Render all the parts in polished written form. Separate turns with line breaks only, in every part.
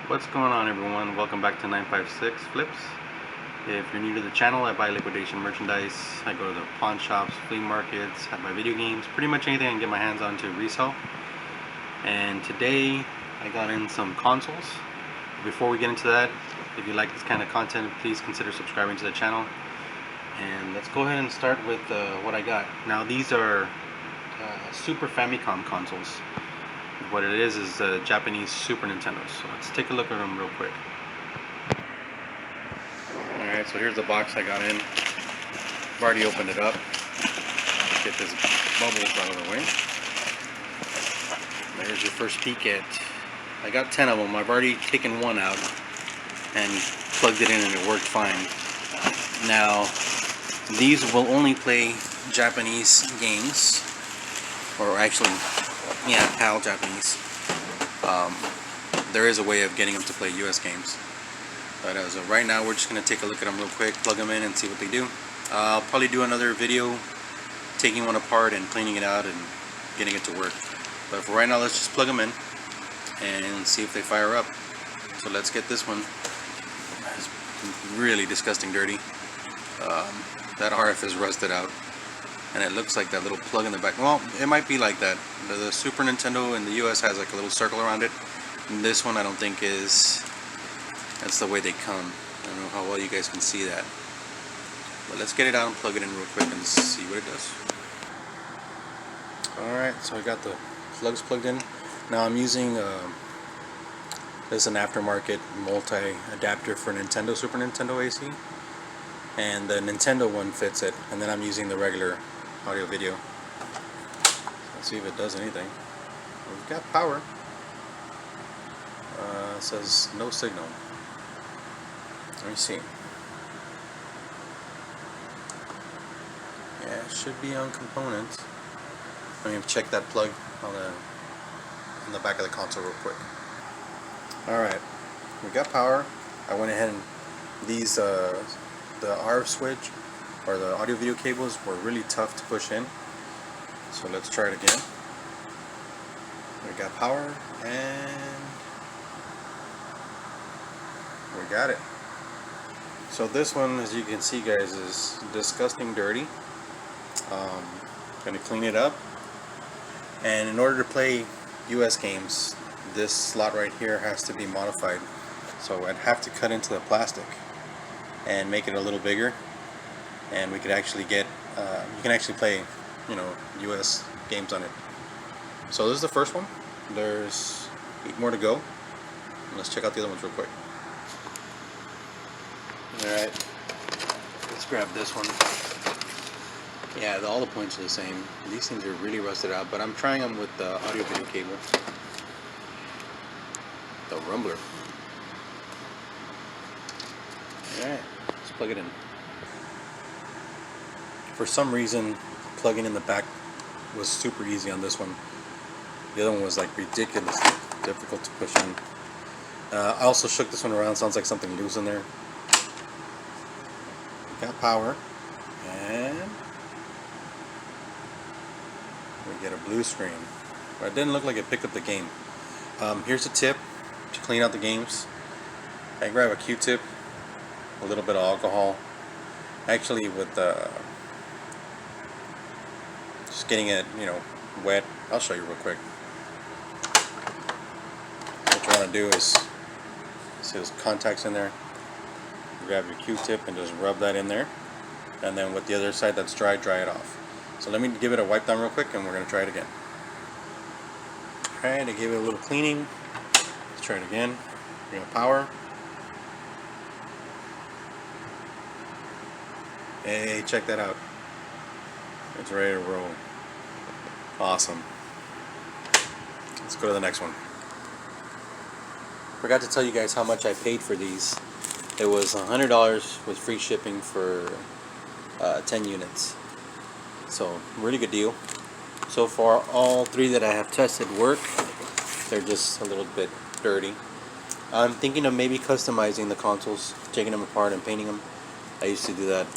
What's going on, everyone? Welcome back to 956 Flips. If you're new to the channel, I buy liquidation merchandise. I go to the pawn shops, flea markets, I buy video games, pretty much anything I can get my hands on to resell. And today I got in some consoles. Before we get into that, if you like this kind of content, please consider subscribing to the channel. And let's go ahead and start with what I got. Now these are Super Famicom consoles. What it is a Japanese Super Nintendo. So let's take a look at them real quick. Alright, so here's the box I got in. I've already opened it up. Get this bubbles out of the way. There's your first peek at. I got 10 of them. I've already taken one out and plugged it in and it worked fine. Now, these will only play Japanese games, or actually, yeah, PAL Japanese. There is a way of getting them to play US games. But as of right now, we're just going to take a look at them real quick, plug them in and see what they do. I'll probably do another video taking one apart and cleaning it out and getting it to work. But for right now, let's just plug them in and see if they fire up. So let's get this one. It's really disgusting dirty. That RF is rusted out. And it looks like that little plug in the back. Well, it might be like that. The Super Nintendo in the US has like a little circle around it. And this one I don't think is. That's the way they come. I don't know how well you guys can see that. But let's get it out and plug it in real quick and see what it does. Alright, so I got the plugs plugged in. Now I'm using this is an aftermarket multi-adapter for Nintendo, Super Nintendo AC. And the Nintendo one fits it. And then I'm using the regular audio video. Let's see if it does anything. We've got power. It says no signal. Let me see. Yeah, it should be on components. Let me check that plug on the back of the console real quick. Alright, we got power. I went ahead and these the RF switch or the audio video cables were really tough to push in. So let's try it again. We got power and we got it. So this one, as you can see guys, is disgusting dirty. Gonna clean it up, and in order to play US games, this slot right here has to be modified. So I'd have to cut into the plastic and make it a little bigger, and we could actually get you can actually play, you know, US games on it. So this is the first one. There's 8 more to go. Let's check out the other ones real quick. Alright, let's grab this one. Yeah, all the points are the same. These things are really rusted out, but I'm trying them with the audio video cable. The rumbler. Alright, let's plug it in. For some reason, plugging in the back was super easy on this one. The other one was like ridiculously difficult to push in. I also shook this one around, sounds like something loose in there. Got power, and we get a blue screen. But it didn't look like it picked up the game. Here's a tip to clean out the games. I grab a Q-tip, a little bit of alcohol. Actually, with just getting it, you know, wet. I'll show you real quick. What you want to do is see those contacts in there. Grab your Q-tip and just rub that in there, and then with the other side that's dry, dry it off. So let me give it a wipe down real quick and we're going to try it again. Alright, I gave it a little cleaning. Let's try it again. We're going to power. Hey, check that out. It's ready to roll. Awesome. Let's go to the next one. Forgot to tell you guys how much I paid for these. It was $100 with free shipping for 10 units. So, really good deal. So far, all 3 that I have tested work. They're just a little bit dirty. I'm thinking of maybe customizing the consoles, taking them apart and painting them. I used to do that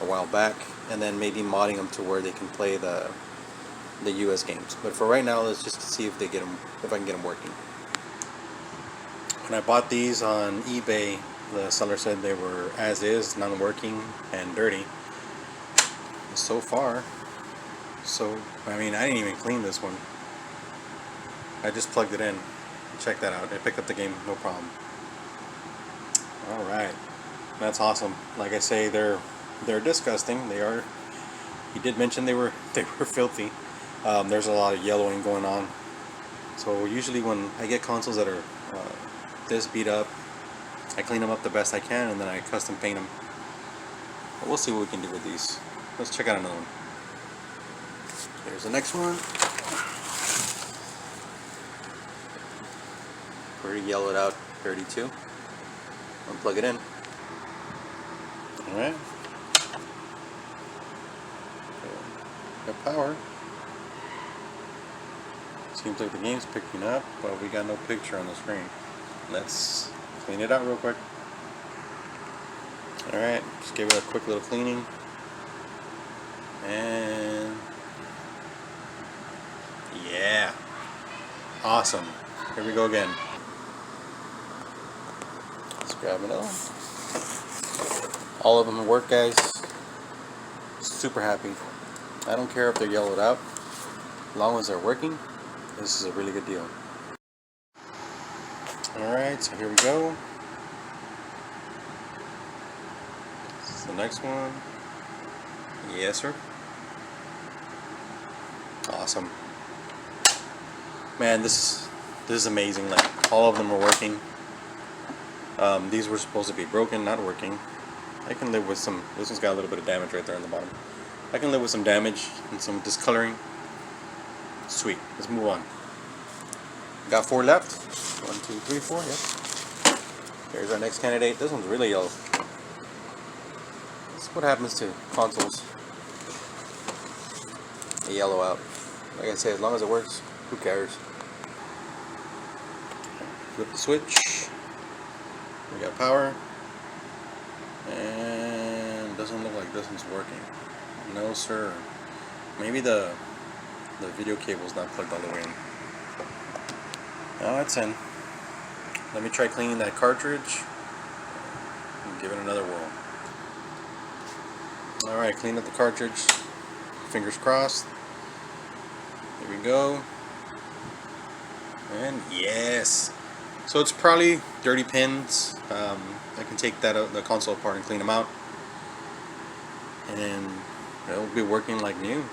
a while back, and then maybe modding them to where they can play the US games. But for right now, let's just see if they get them, if I can get them working. When I bought these on eBay, the seller said they were as is, non-working and dirty. So far, I mean, I didn't even clean this one. I just plugged it in. Check that out. I picked up the game, no problem. Alright. That's awesome. Like I say, they're disgusting. They are. He did mention they were filthy. There's a lot of yellowing going on. So usually when I get consoles that are this beat up, I clean them up the best I can and then I custom paint them. But we'll see what we can do with these. Let's check out another one. Here's the next one. Pretty yellowed out 32. Unplug it in. Alright. Got power. Seems like the game's picking up, but we got no picture on the screen. Let's clean it out real quick. Alright, just give it a quick little cleaning. And yeah. Awesome. Here we go again. Let's grab another one. All of them work, guys. Super happy. I don't care if they're yellowed out. As long as they're working, this is a really good deal. Alright, so here we go. This is the next one. Yes, sir. Awesome. Man, this is amazing. Like, all of them are working. These were supposed to be broken, not working. I can live with some. This one's got a little bit of damage right there on the bottom. I can live with some damage and some discoloring. Sweet. Let's move on. Got 4 left. 1, 2, 3, 4. Yep. Here's our next candidate. This one's really yellow. That's what happens to consoles. They yellow out. Like I say, as long as it works, who cares? Flip the switch. We got power. And doesn't look like this one's working. No, sir. Maybe the video cable's not plugged all the way in. Oh, it's in. Let me try cleaning that cartridge and give it another whirl. Alright, clean up the cartridge. Fingers crossed. Here we go. And yes. So it's probably dirty pins. I can take the console apart and clean them out. And it'll be working like new.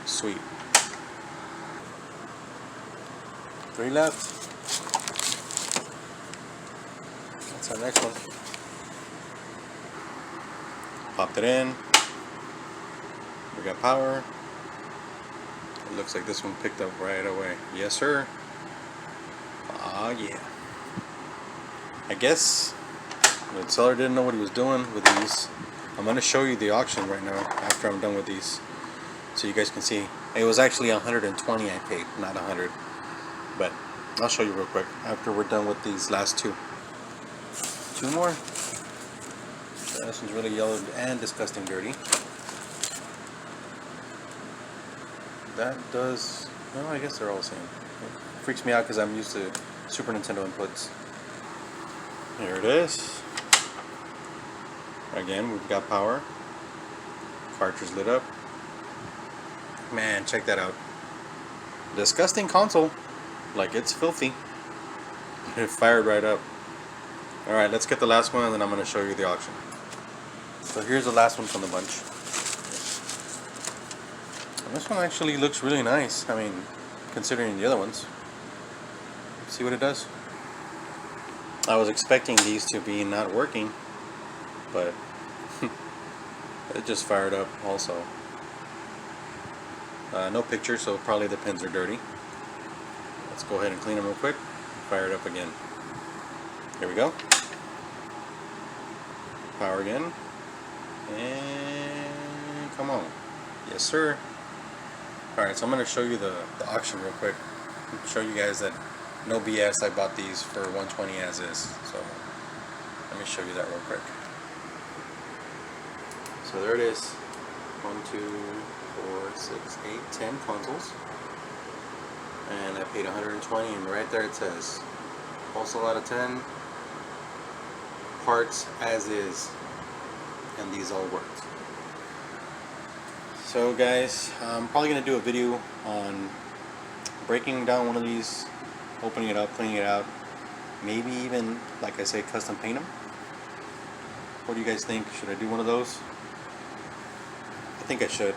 Sweet. 3 left. That's our next one. Popped it in. We got power. It looks like this one picked up right away. Yes, sir. Ah, yeah. I guess the seller didn't know what he was doing with these. I'm going to show you the auction right now after I'm done with these, so you guys can see. It was actually 120 I paid, not 100. But I'll show you real quick after we're done with these last 2. 2 more. This one's really yellowed and disgusting dirty. That does... No, I guess they're all the same. It freaks me out because I'm used to Super Nintendo inputs. Here it is. Again, we've got power. Cartridge lit up. Man, check that out. Disgusting console. Like, it's filthy. It fired right up. Alright, let's get the last one and then I'm going to show you the auction. So here's the last one from the bunch. And this one actually looks really nice. I mean, considering the other ones. See what it does? I was expecting these to be not working, but it just fired up also. No picture, so probably the pins are dirty. Let's go ahead and clean them real quick. Fire it up again. Here we go. Power again. And come on. Yes, sir. Alright, so I'm going to show you the auction real quick. Show you guys that no BS, I bought these for 120 as is. So let me show you that real quick. So there it is. 1, 2, 4, 6, 8, 10 consoles. And I paid 120, and right there it says, well, also out of 10. Parts as is, and these all worked. So guys, I'm probably going to do a video on breaking down one of these, opening it up, cleaning it out, maybe even, like I say, custom paint them. What do you guys think? Should I do one of those? I think I should.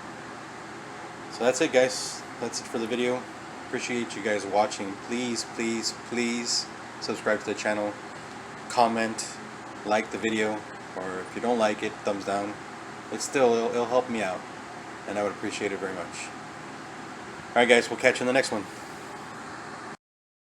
So that's it, guys. That's it for the video. Appreciate you guys watching. Please, please, please subscribe to the channel, comment, like the video, or if you don't like it, thumbs down. But still, it'll help me out, and I would appreciate it very much. Alright guys, we'll catch you in the next one.